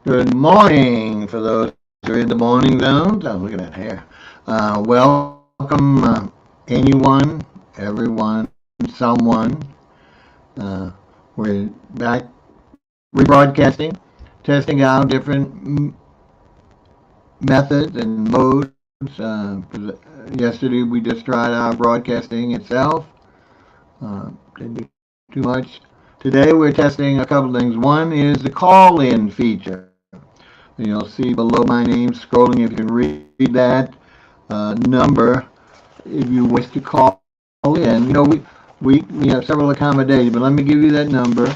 Good morning for those who are in the morning zones. Oh, look at that hair. Welcome, anyone, everyone, someone. We're back rebroadcasting, testing out different methods and modes. Yesterday we just tried out broadcasting itself. Didn't do too much. Today we're testing a couple things. One is the call-in feature. You'll see below my name scrolling, if you can read that number if you wish to call in. We have several accommodations, but let me give you that number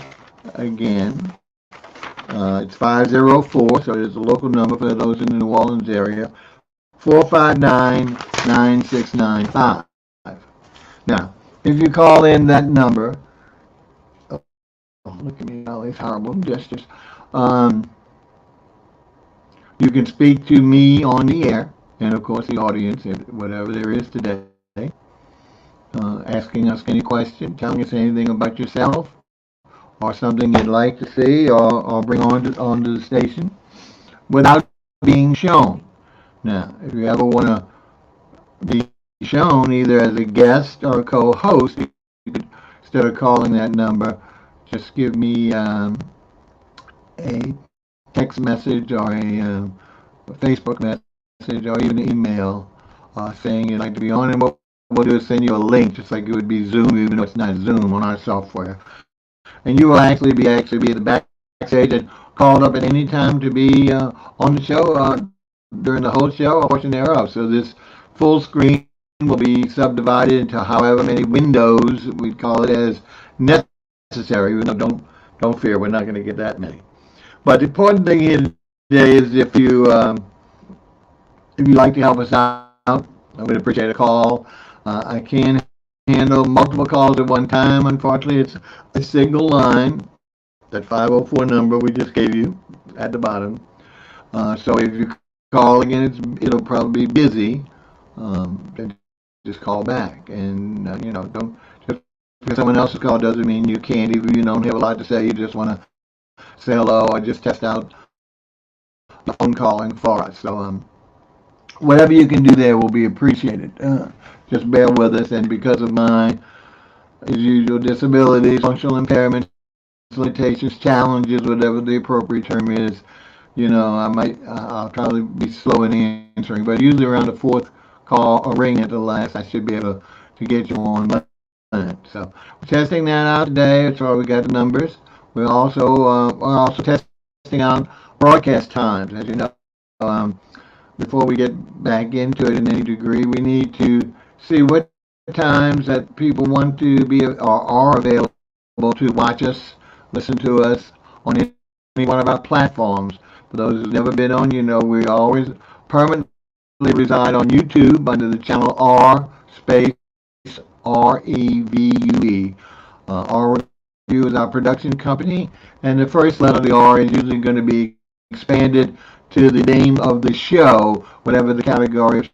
again. It's 504, so it's a local number for those in the New Orleans area, 459-9695. Now, if you call in that number, oh, look at me, all these horrible gestures. You can speak to me on the air, and of course the audience, whatever there is today, asking us any question, telling us anything about yourself, or something you'd like to see or bring onto the station, without being shown. Now, if you ever want to be shown either as a guest or a co-host, you could, instead of calling that number, just give me a text message or a Facebook message or even an email saying you'd like to be on, and what we'll do is send you a link, just like it would be Zoom, even though it's not Zoom on our software. And you will actually be at the backstage and called up at any time to be on the show during the whole show or portion thereof. So this full screen will be subdivided into however many windows we call it as necessary. Even though don't fear, we're not going to get that many. But the important thing here today is if you like to help us out, I would appreciate a call. I can handle multiple calls at one time. Unfortunately, it's a single line, that 504 number we just gave you at the bottom. So if you call again, it'll probably be busy. Just call back, and don't just because someone else's call doesn't mean you can't. Even if you don't have a lot to say, you just want to say hello or just test out the phone calling for us. So whatever you can do there will be appreciated. Just bear with us, and because of my, as usual, disabilities, functional impairments, limitations, challenges, whatever the appropriate term is, I'll probably be slow in answering, but usually around the fourth call or ring at the last, I should be able to get you on. So we're testing that out today. That's why we got the numbers. We're also testing out broadcast times. As you know, before we get back into it in any degree, we need to see what times that people want to be or are available to watch us, listen to us on any one of our platforms. For those who've never been on, we always permanently reside on YouTube under the channel R space REVUE. R Review is our production company, and the first letter of the R is usually going to be expanded to the name of the show, whatever the category of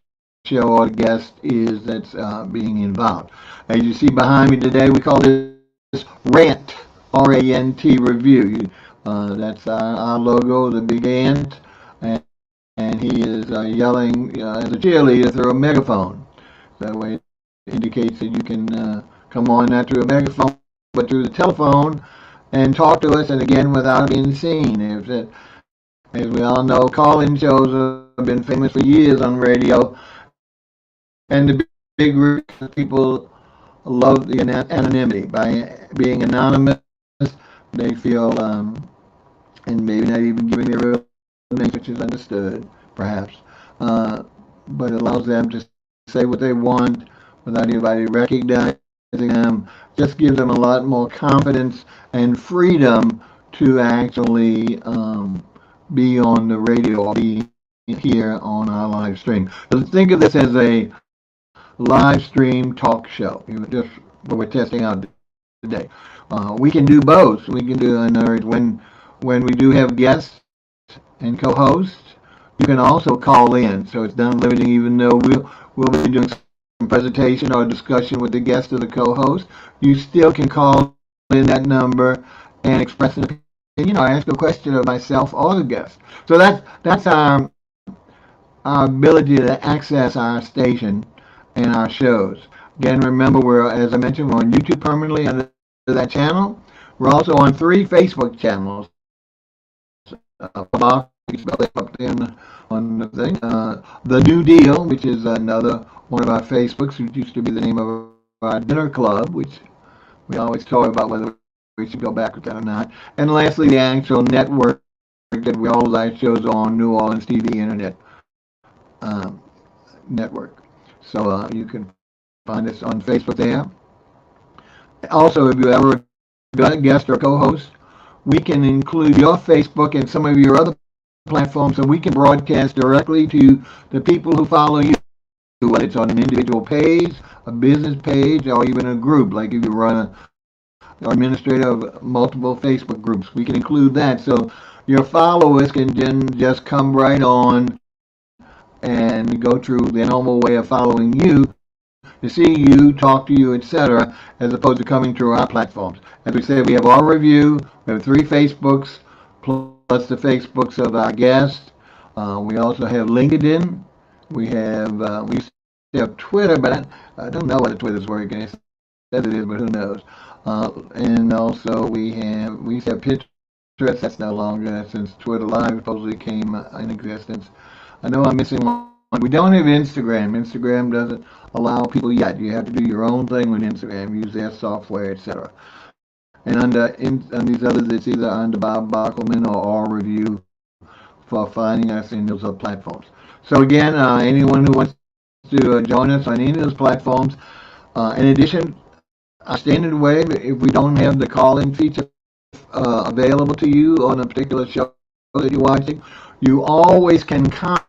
show or guest is that's being involved. As you see behind me today, we call this RANT, R-A-N-T Review. That's our logo, the big ant, and he is yelling as a cheerleader through a megaphone. That way it indicates that you can come on not through a megaphone, but through the telephone and talk to us, and again, without being seen. As we all know, call-in shows have been famous for years on radio, and the big group of people love the anonymity. By being anonymous, they feel, and maybe not even giving their real name, which is understood, perhaps, but it allows them to say what they want without anybody recognizing them. Just gives them a lot more confidence and freedom to actually be on the radio or be here on our live stream. So think of this as a live stream talk show. Just what we're testing out today. We can do both. We can do, in other words, when we do have guests and co-hosts, you can also call in. So it's not limiting, even though we'll be doing some presentation or discussion with the guest or the co-host. You still can call in that number and express an ask a question of myself or the guest. So that's our ability to access our station and our shows. Again, remember, as I mentioned, we're on YouTube permanently under that channel. We're also on 3 Facebook channels. Bob, you spell it up there on the thing. The New Deal, which is another one of our Facebooks, which used to be the name of our dinner club, which we always talk about whether we should go back with that or not. And lastly, the actual network that we all our shows on, New Orleans TV Internet um, Network. So you can find us on Facebook there. Also, if you ever got a guest or co-host, we can include your Facebook and some of your other platforms so we can broadcast directly to the people who follow you, whether it's on an individual page, a business page, or even a group. Like if you run or administrator of multiple Facebook groups, we can include that. So your followers can then just come right on and go through the normal way of following you to see you, talk to you, etc., as opposed to coming through our platforms. As we said, we have our review, we have 3 Facebooks, plus the Facebooks of our guests. We also have LinkedIn. We used to have Twitter, but I don't know what Twitter's working. It says it is, but who knows? And also we used to have Pinterest. That's no longer since Twitter Live supposedly came in existence. I know I'm missing one. We don't have Instagram. Instagram doesn't allow people yet. You have to do your own thing with Instagram, use their software, etc. And on these others, it's either under Bob Bockelman or our review for finding us in those other platforms. So again, anyone who wants to join us on any of those platforms, in addition, our standard way, if we don't have the call-in feature available to you on a particular show that you're watching, you always can comment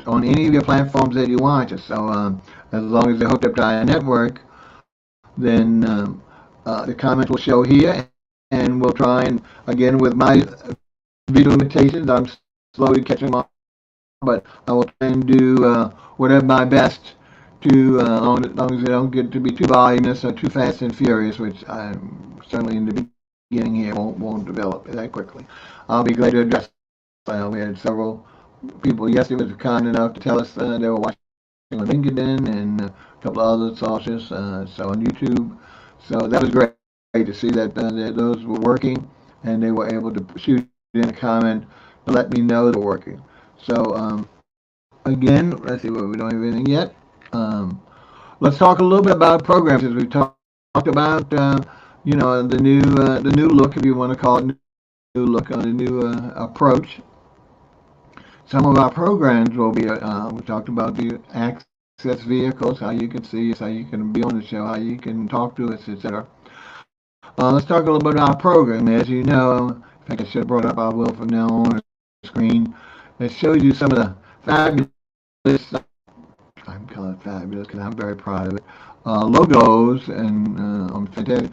on any of your platforms that you watch. So as long as they're hooked up to our network, then the comments will show here, and we'll try and, again, with my video limitations, I'm slowly catching them up, but I will try and do whatever my best to, as long as they don't get to be too voluminous or too fast and furious, which I'm certainly in the beginning here won't develop that quickly. I'll be glad to address. We had several people yesterday was kind enough to tell us they were watching on LinkedIn and a couple of other sources, so on YouTube. So that was great to see that those were working, and they were able to shoot in a comment to let me know they're working. So again, let's see, we don't have anything yet. Let's talk a little bit about programs, as we talked about, the new look, if you want to call it new look, on the new approach. Some of our programs will be, we talked about the access vehicles, how you can see us, how you can be on the show, how you can talk to us, etc. Let's talk a little bit about our program. As you know, in fact, I should have brought up, I will from now on the screen. It shows you some of the fabulous, I'm calling it fabulous because I'm very proud of it, logos and fantastic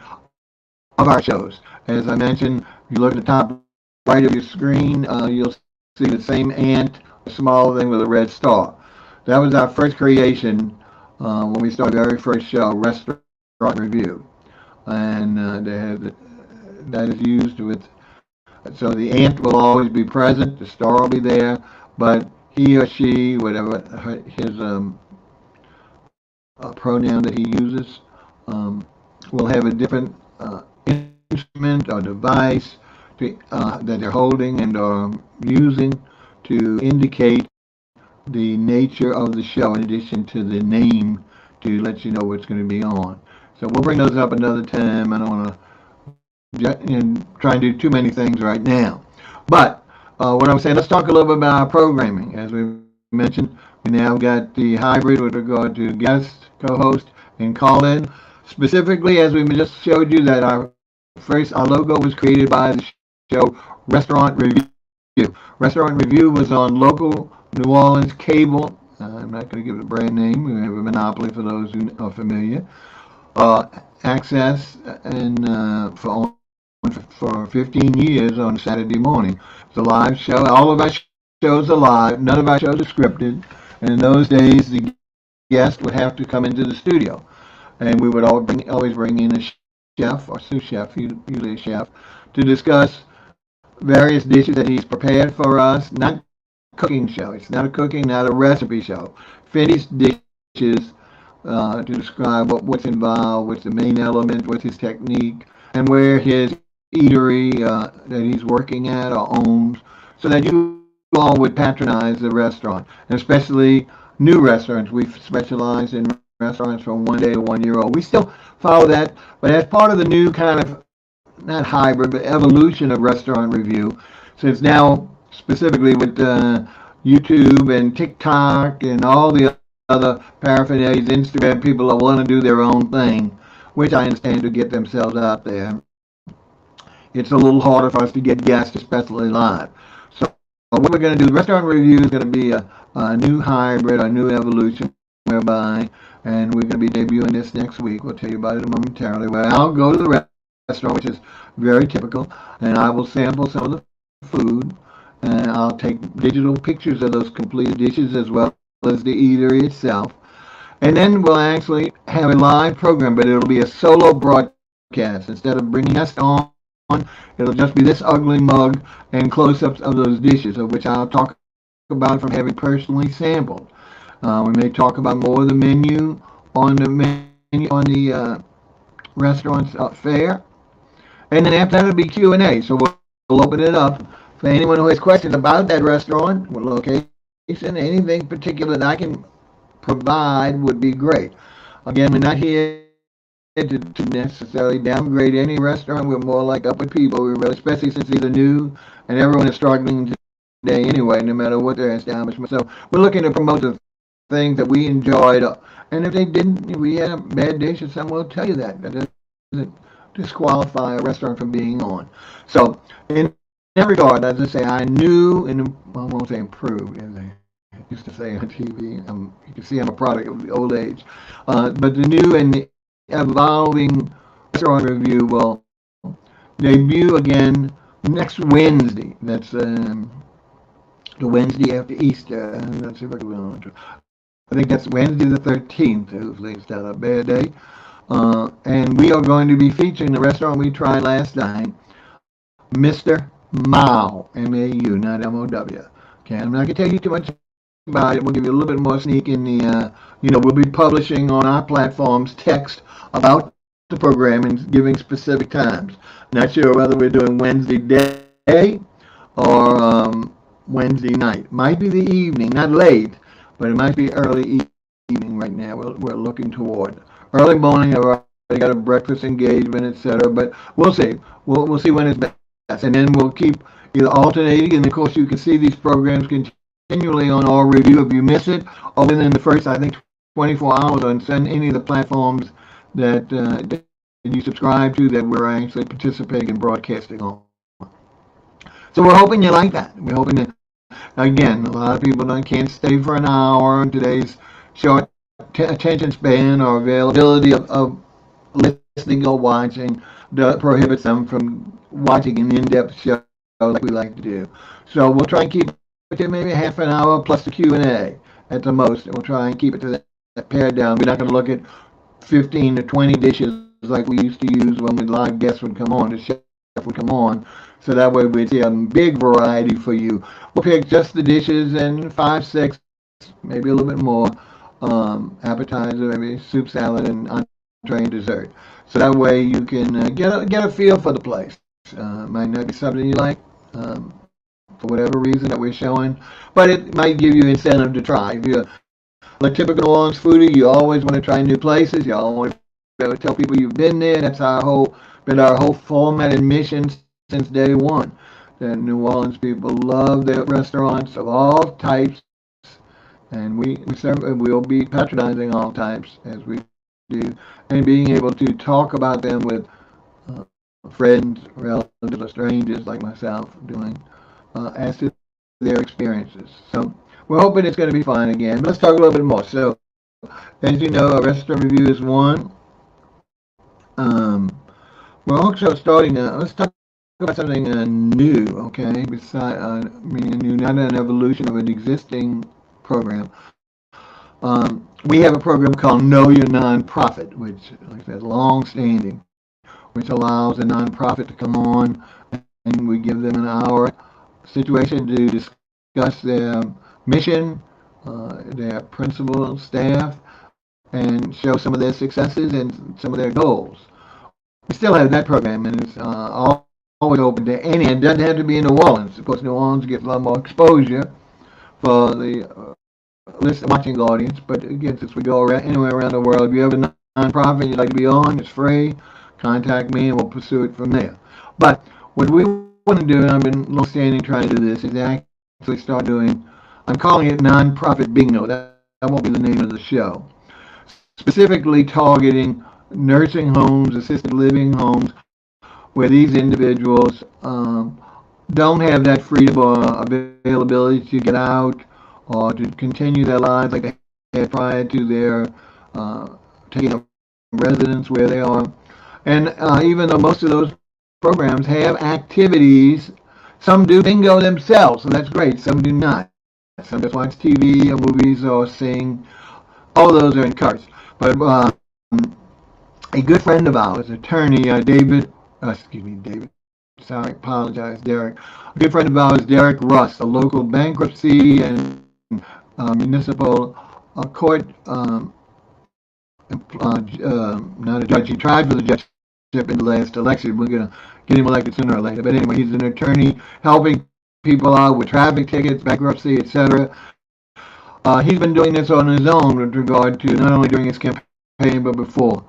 of our shows. As I mentioned, if you look at the top right of your screen, you'll see the same ant, a small thing with a red star. That was our first creation when we started our very first show, Restaurant Review. And that is used with, so the ant will always be present, the star will be there, but he or she, whatever his pronoun that he uses, will have a different instrument or device that they're holding and are using to indicate the nature of the show, in addition to the name, to let you know what's going to be on. So we'll bring those up another time. I don't want to try and do too many things right now. But what I was saying, let's talk a little bit about our programming. As we mentioned, we now got the hybrid with regard to guest, co-host, and call-in. Specifically, as we just showed you, that our logo was created by the show Restaurant Review. Restaurant Review was on local New Orleans cable. I'm not going to give it a brand name. We have a monopoly for those who are familiar. Access and for 15 years on Saturday morning. It's a live show. All of our shows are live. None of our shows are scripted. And in those days, the guest would have to come into the studio, and we would always bring in a chef or sous chef, usually a chef, to discuss various dishes that he's prepared for us. Not cooking show. It's not a cooking, not a recipe show. Finished dishes to describe what's involved, what's the main element, what's his technique, and where his eatery that he's working at or owns, so that you all would patronize the restaurant, and especially new restaurants. We've specialized in restaurants from 1 day to 1 year old. We still follow that, but as part of the new kind of not hybrid, but evolution of restaurant review, since now specifically with YouTube and TikTok and all the other paraphernalias, Instagram, people want to do their own thing, which I understand to get themselves out there. It's a little harder for us to get guests, especially live. So what we're going to do, the restaurant review is going to be a new hybrid, a new evolution, whereby, and we're going to be debuting this next week. We'll tell you about it momentarily. Where I'll go to the restaurant, which is very typical, and I will sample some of the food, and I'll take digital pictures of those completed dishes as well as the eatery itself. And then we'll actually have a live program, but it'll be a solo broadcast. Instead of bringing us on, it'll just be this ugly mug and close-ups of those dishes, of which I'll talk about from having personally sampled. We may talk about more of the menu on the restaurant's fare, and then after that it'll be Q&A. So we'll open it up for anyone who has questions about that restaurant, location, anything particular that I can provide would be great. Again, we're not here to necessarily downgrade any restaurant. We're more like upward people. We really, especially since these are new and everyone is struggling today anyway, no matter what their establishment. So we're looking to promote the things that we enjoyed. And if they didn't, if we had a bad dish or something, we'll tell you that. That doesn't disqualify a restaurant from being on. So in that regard, as I say, I knew, and I won't say improved, as I used to say on TV. You can see I'm a product of the old age. But the new and the evolving restaurant review will debut again next Wednesday. That's the Wednesday after Easter. Let's see if I can remember. I think that's Wednesday the 13th. Hopefully it's not a bad day. And we are going to be featuring the restaurant we tried last night, Mr. Mao, M-A-U, not M-O-W. Okay, I'm not going to tell you too much about it. We'll give you a little bit more sneak in the, we'll be publishing on our platforms text about the program and giving specific times. Not sure whether we're doing Wednesday day or Wednesday night. Might be the evening, not late, but it might be early evening right now. We're looking toward early morning. I've already got a breakfast engagement, etc. But we'll see. We'll see when it's best, and then we'll keep either alternating. And of course, you can see these programs continually on our review if you miss it, or within the first, I think, 24 hours on any of the platforms that you subscribe to that we're actually participating in broadcasting on. So we're hoping you like that. We're hoping that, again, a lot of people can't stay for an hour in today's short attention span or availability of listening or watching prohibits them from watching an in-depth show like we like to do. So we'll try and keep it to maybe half an hour plus the Q&A at the most. And we'll try and keep it to that pared down. We're not going to look at 15 to 20 dishes like we used to use when the live guests would come on, the chef would come on. So that way we'd see a big variety for you. We'll pick just the dishes and 5, 6, maybe a little bit more appetizer, maybe soup, salad, and entree and dessert. So that way you can get a feel for the place. Might not be something you like for whatever reason that we're showing, but it might give you incentive to try. If you're a typical New Orleans foodie, you always want to try new places. You always want to tell people you've been there. That's been our whole format and mission since day one. That New Orleans people love their restaurants of all types, and we'll be patronizing all types as we do, and being able to talk about them with friends, relatives, or strangers like myself doing as to their experiences. So we're hoping it's going to be fun again. But let's talk a little bit more. So, as you know, a restaurant review is one. We're also starting. Let's talk about something new. Okay, besides meaning new, not an evolution of an existing program. We have a program called Know Your Nonprofit, which, like I said, is long-standing, which allows a nonprofit to come on we give them an hour situation to discuss their mission, their principal staff, and show some of their successes and some of their goals. We still have that program, and it's always open to any. It doesn't have to be in New Orleans. Of course, New Orleans gets a lot more exposure for the watching audience. But again, since we go around, anywhere around the world, if you have a nonprofit you'd like to be on, it's free. Contact me, and we'll pursue it from there. But what we want to do, and I've been long standing trying to do this, is actually start doing. I'm calling it nonprofit bingo. That won't be the name of the show. Specifically targeting nursing homes, assisted living homes, where these individuals don't have that freedom or availability to get out or to continue their lives like they had prior to their taking up residence where they are. And even though most of those programs have activities, some do bingo themselves, so that's great. Some do not. Some just watch TV or movies or sing. All those are encouraged. But a good friend of ours, attorney David, sorry, apologize, Derek. A good friend of ours, Derek Russ, a local bankruptcy and municipal court, not a judge. He tried for the judgeship in the last election. We're going to get him elected sooner or later. But anyway, he's an attorney helping people out with traffic tickets, bankruptcy, etc. He's been doing this on his own with regard to not only during his campaign but before,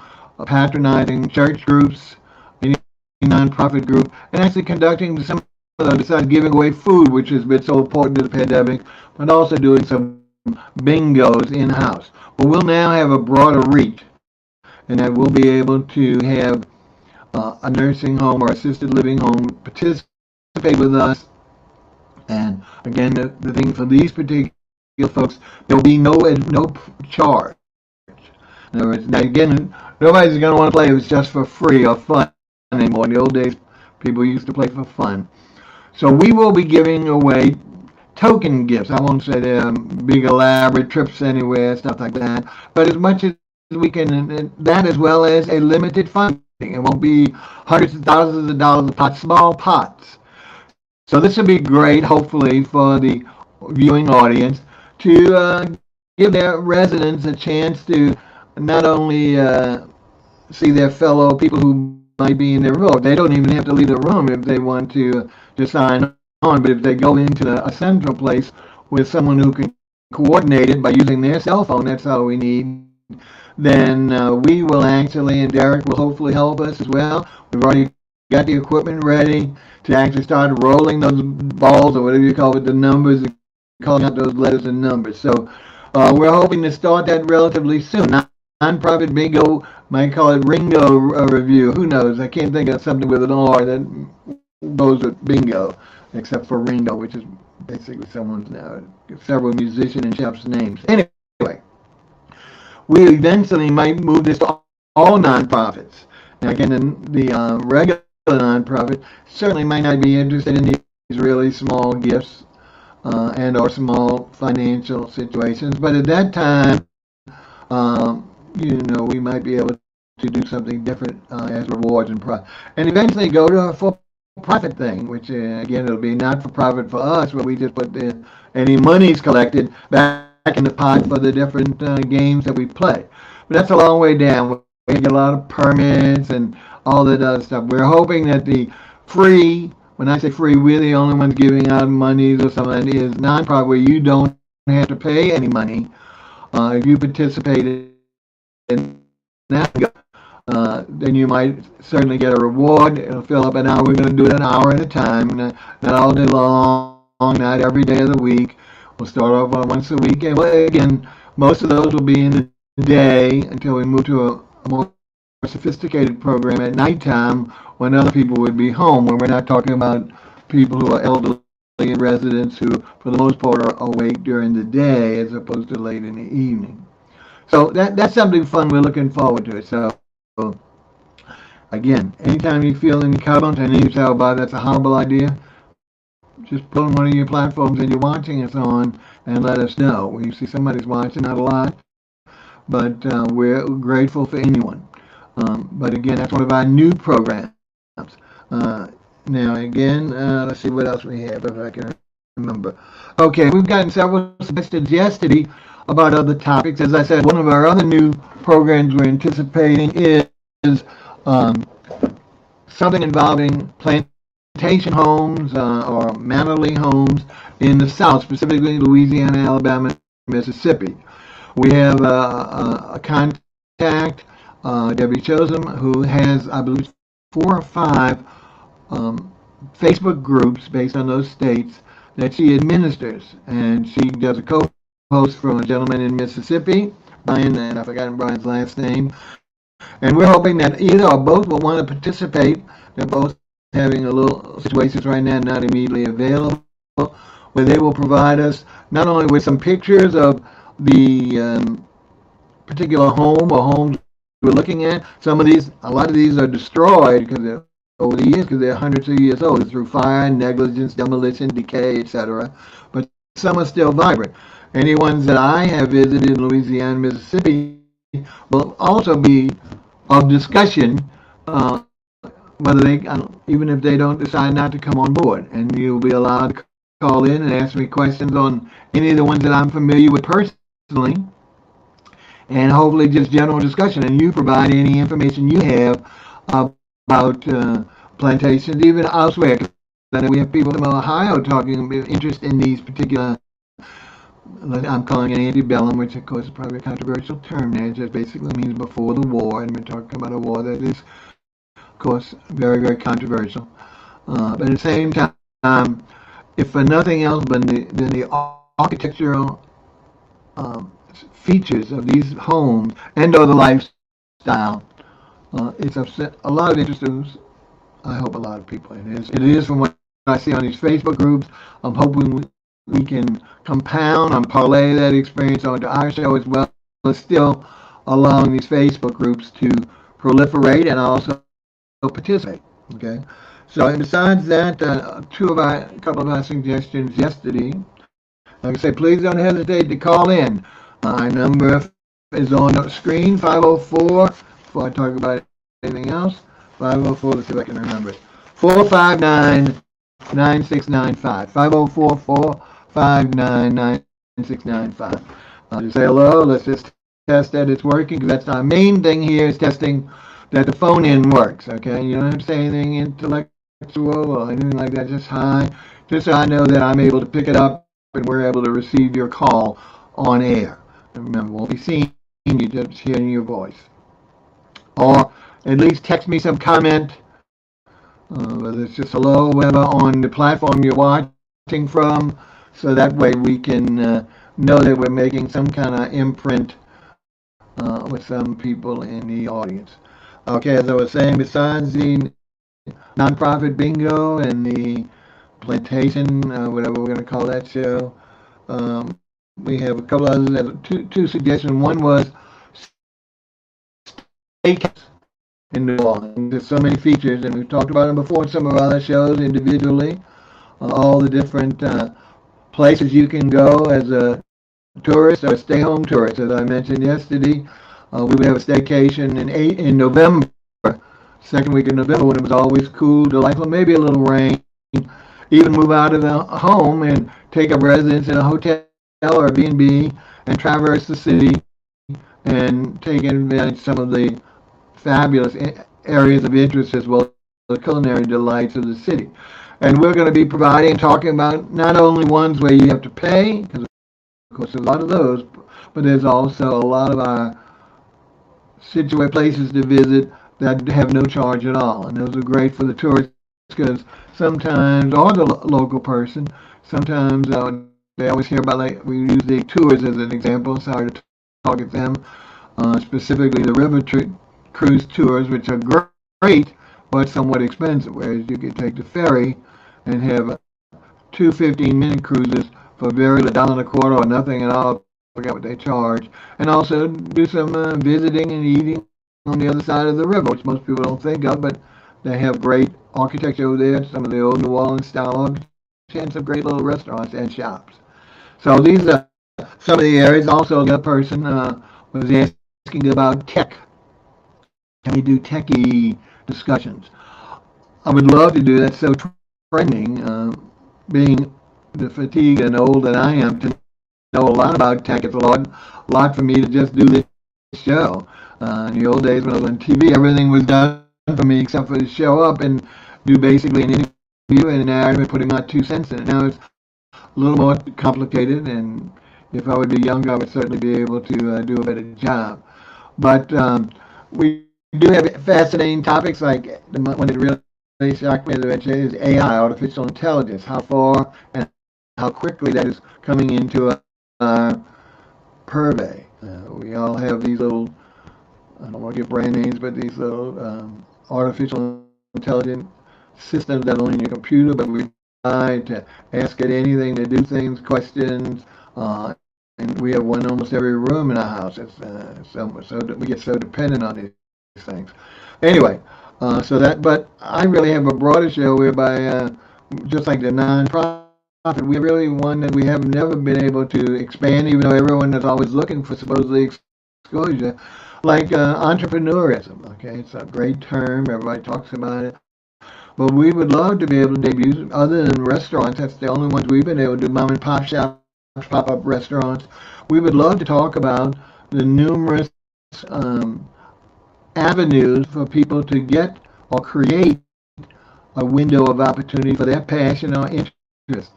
patronizing church groups, any nonprofit group, and actually conducting some besides giving away food, which has been so important to the pandemic, but also doing some bingos in-house. But we'll now have a broader reach, and that we'll be able to have a nursing home or assisted living home participate with us. And again, the thing for these particular folks, there'll be no charge. In other words, now again, nobody's going to want to play if it's just for free or fun anymore. In the old days, people used to play for fun. So we will be giving away token gifts. I won't say they're big elaborate trips anywhere, stuff like that, but as much as we can, that as well as a limited funding. It won't be hundreds of thousands of dollars a pot, small pots. So this will be great, hopefully, for the viewing audience to give their residents a chance to not only see their fellow people who might be in their room. They don't even have to leave the room if they want to sign on, but if they go into a central place with someone who can coordinate it by using their cell phone, that's all we need, then we will actually, and Derek will hopefully help us as well. We've already got the equipment ready to actually start rolling those balls or whatever you call it, the numbers, calling out those letters and numbers. So we're hoping to start that relatively soon. Nonprofit bingo, might call it Ringo review. Who knows? I can't think of something with an R that goes with bingo, except for Ringo, which is basically several musician and chefs' names. Anyway, we eventually might move this to all nonprofits. Now again, the regular nonprofit certainly might not be interested in these really small gifts and or small financial situations, but at that time, we might be able to do something different as rewards and eventually go to a for-profit thing, which again it'll be not for profit for us, but we just put any monies collected back in the pot for the different games that we play. But that's a long way down. We get a lot of permits and all that other stuff. We're hoping that the free, when I say free, we're the only ones giving out monies or something that is nonprofit where you don't have to pay any money. If you participate in that, then you might certainly get a reward. It'll fill up an hour. We're going to do it an hour at a time, not all day long, not every day of the week. We'll start off on once a week. And again, most of those will be in the day until we move to a more sophisticated program at nighttime when other people would be home, when we're not talking about people who are elderly and residents who, for the most part, are awake during the day as opposed to late in the evening. So that's something fun. We're looking forward to it. So again, anytime you feel any comments and you say, "Oh, that's a horrible idea," just put on one of your platforms that you're watching us on and let us know. We see somebody's watching, not a lot, but we're grateful for anyone. But again, that's one of our new programs. Now again, let's see what else we have if I can remember. Okay, we've gotten several suggestions yesterday about other topics. As I said, one of our other new programs we're anticipating is um, something involving plantation homes or manorly homes in the South, specifically Louisiana, Alabama, Mississippi. We have a contact, Debbie Chosen, who has, I believe, 4 or 5 um, Facebook groups based on those states that she administers. And she does a co-host from a gentleman in Mississippi, Brian, and I've forgotten Brian's last name. And we're hoping that either or both will want to participate. They're both having a little situations right now not immediately available, where they will provide us not only with some pictures of the particular home or homes we're looking at. A lot of these are destroyed because they're over the years because they're hundreds of years old through fire, negligence, demolition, decay, etc. But some are still vibrant. Any ones that I have visited in Louisiana, Mississippi will also be of discussion, uh, whether they, even if they don't decide not to come on board. And you'll be allowed to call in and ask me questions on any of the ones that I'm familiar with personally, and hopefully just general discussion. And you provide any information you have about plantations, even elsewhere. 'Cause I know we have people from Ohio talking about interest in these particular. I'm calling it antebellum, which of course is probably a controversial term there. It just basically means before the war, and we're talking about a war that is, of course, very, very controversial. But at the same time, if for nothing else, but the architectural um, features of these homes and or the lifestyle, it's upset a lot of interest in, I hope, a lot of people. It is from what I see on these Facebook groups. I'm hoping we can compound and parlay that experience onto our show as well as still allowing these Facebook groups to proliferate and also participate. Okay. So, and besides that, a couple of our suggestions yesterday. Like I say, please don't hesitate to call in. My number is on the screen, 504, before I talk about anything else. 504, let's see if I can remember it. 459-9695. 504-459-9695. I'll just say hello. Let's just test that it's working, because that's our main thing here, is testing that the phone in works. Okay, you don't have to say anything intellectual or anything like that. Just hi, just so I know that I'm able to pick it up and we're able to receive your call on air. And remember, we'll be seeing you, just hearing your voice. Or at least text me some comment, whether it's just hello, whatever, on the platform you're watching from, so that way we can know that we're making some kind of imprint with some people in the audience. Okay, as I was saying, besides the nonprofit bingo and the plantation, whatever we're going to call that show, we have a couple others. Two suggestions. One was steakhouse in New Orleans. There's so many features, and we've talked about them before in some of our other shows individually. All the different places you can go as a tourist or stay-home tourist. As I mentioned yesterday, we would have a staycation in November, second week of November, when it was always cool, delightful, maybe a little rain. Even move out of the home and take up residence in a hotel or a B&B and traverse the city and take advantage of some of the fabulous areas of interest as well as the culinary delights of the city. And we're going to be providing and talking about not only ones where you have to pay, because of course there's a lot of those, but there's also a lot of our situated places to visit that have no charge at all. And those are great for the tourists, because sometimes, or the local person, sometimes they always hear about, like, we use the tours as an example. Sorry to target them, specifically the river cruise tours, which are great but somewhat expensive, whereas you could take the ferry and have two 15-minute cruises for very $1.25 or nothing at all. I forget what they charge, and also do some visiting and eating on the other side of the river, which most people don't think of, but they have great architecture over there, some of the old New Orleans style architecture, and some great little restaurants and shops. So these are some of the areas. Also, the other person was asking about tech. Can we do techie discussions? I would love to do that. So training, being the fatigue and old that I am, to know a lot about tech. It's a lot for me to just do this show. In the old days when I was on TV, everything was done for me except for to show up and do basically an interview and a narrative and putting my 2 cents in it. Now it's a little more complicated, and if I would be younger, I would certainly be able to do a better job. But we do have fascinating topics like one that really shocked me as I mentioned is AI, artificial intelligence, how far and how quickly that is coming into our purvey. We all have these little, I don't want to give brand names, but these little artificial intelligent systems that are on your computer, but we try to ask it anything, to do things, questions, and we have one in almost every room in our house. It's so that we get so dependent on these things. Anyway, but I really have a broader show whereby, just like the nonprofit, we are really one that we have never been able to expand, even though everyone is always looking for supposedly exposure, like entrepreneurism. Okay, it's a great term. Everybody talks about it. But we would love to be able to debut, other than restaurants, that's the only ones we've been able to do, mom and pop shops, pop up restaurants. We would love to talk about the numerous um, avenues for people to get or create a window of opportunity for their passion or interest,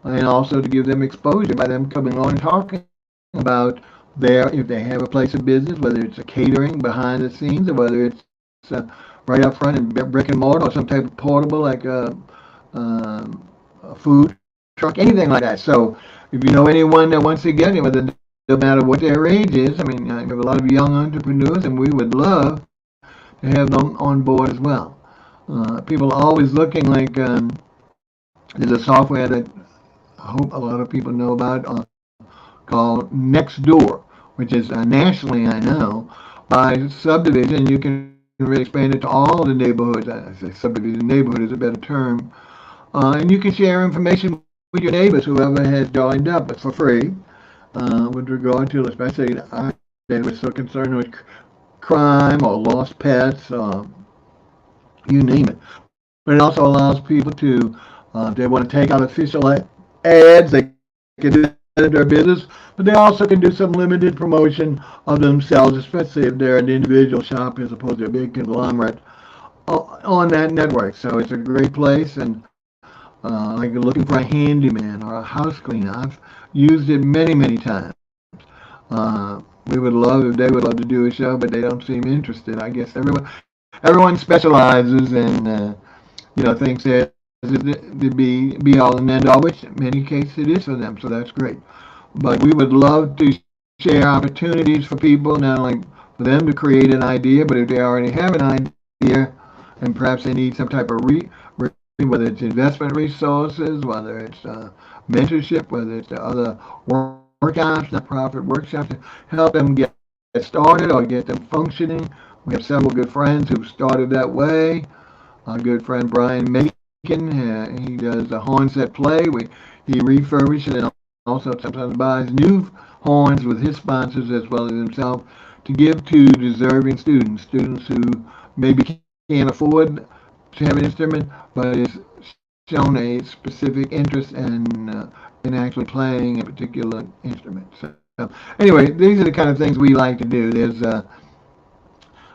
and also to give them exposure by them coming on and talking about if they have a place of business, whether it's a catering behind the scenes or whether it's right up front in brick and mortar or some type of portable like a food truck, anything like that. So if you know anyone that wants to get it, whether no matter what their age is, I mean, we have a lot of young entrepreneurs, and we would love to have them on board as well. People are always looking like there's a software that I hope a lot of people know about called Nextdoor, which is nationally, I know, by subdivision. You can really expand it to all the neighborhoods. I say subdivision, neighborhood is a better term. And you can share information with your neighbors, whoever has joined up, but for free, with regard to, especially, they were so concerned with crime or lost pets, you name it. But it also allows people to, if they want to take out official ads, they can do that in their business, but they also can do some limited promotion of themselves, especially if they're an individual shop as opposed to a big conglomerate on that network. So it's a great place, and like looking for a handyman or a house cleaner. I've used it many, many times. We would love if they would love to do a show, but they don't seem interested. I guess everyone specializes and thinks that to be all and end all, which in many cases it is for them. So that's great. But we would love to share opportunities for people, not only for them to create an idea, but if they already have an idea and perhaps they need some type of whether it's investment resources, whether it's mentorship, whether it's other workshops, not-profit workshops, to help them get started or get them functioning. We have several good friends who've started that way. Our good friend Brian Macon, he does a horn set play. He refurbishes and also sometimes buys new horns with his sponsors as well as himself to give to deserving students who maybe can't afford to have an instrument, but is shown a specific interest in actually playing a particular instrument. So anyway, these are the kind of things we like to do. I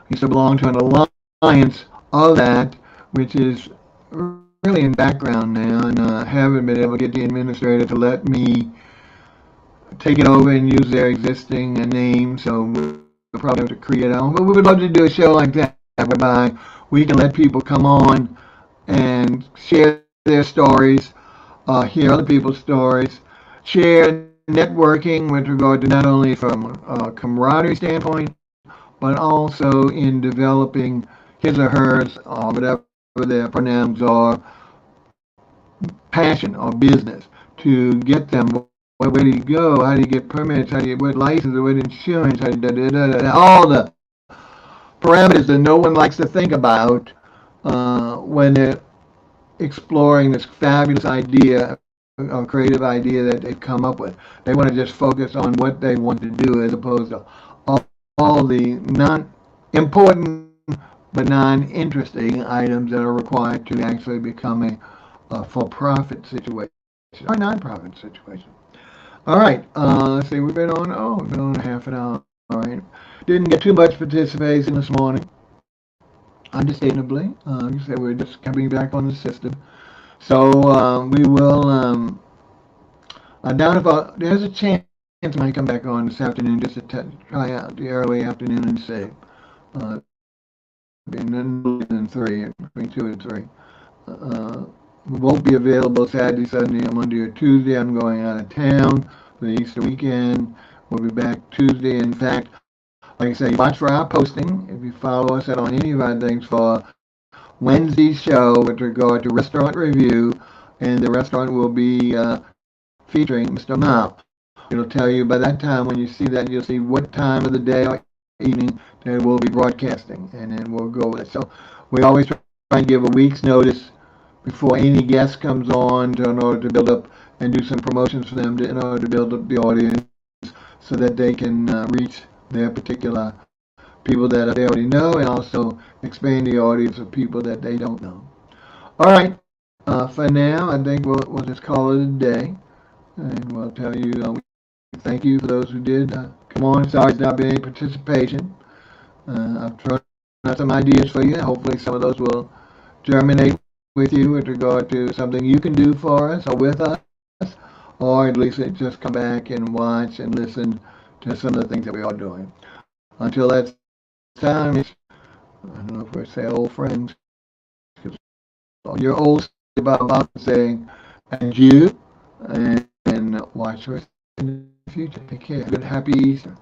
used to belong to an alliance of that, which is really in background now, and haven't been able to get the administrator to let me take it over and use their existing name. So we'll probably have to create our own. But we would love to do a show like that, whereby we can let people come on and share their stories, hear other people's stories, share networking with regard to not only from a camaraderie standpoint, but also in developing his or hers, or whatever their pronouns are, passion or business to get them. Where do you go? How do you get permits? How do you get license? What insurance? How do you, all the parameters that no one likes to think about when they're exploring this fabulous idea or creative idea that they've come up with. They want to just focus on what they want to do as opposed to all the non important but non-interesting items that are required to actually become a for-profit situation or non-profit situation. All right, let's see, we've been on half an hour. All right, didn't get too much participation this morning, understandably. Like I said, we're just coming back on the system. So we will, I doubt if there's a chance I might come back on this afternoon just to try out the early afternoon and see. Being no later than 3, between 2 and 3. Uh, we won't be available Saturday, Sunday, or Monday, or Tuesday. I'm going out of town for the Easter weekend. We'll be back Tuesday. In fact, like I say, watch for our posting. If you follow us on any of our things for Wednesday's show with regard to restaurant review, and the restaurant will be featuring Mr. Mao. It'll tell you by that time when you see that, you'll see what time of the day or evening that we'll be broadcasting, and then we'll go with it. So we always try and give a week's notice before any guest comes on in order to build up and do some promotions for them in order to build up the audience so that they can reach their particular people that they already know and also expand the audience of people that they don't know. All right, for now, I think we'll just call it a day, and we'll tell you thank you for those who did come on. Sorry it's not been any participation. I've thrown out some ideas for you. Hopefully some of those will germinate with you with regard to something you can do for us or with us, or at least just come back and watch and listen to some of the things that we are doing. Until that time, I don't know if we're say old friends, because you're old about saying adieu and watch us in the future. Take care. Good happy Easter.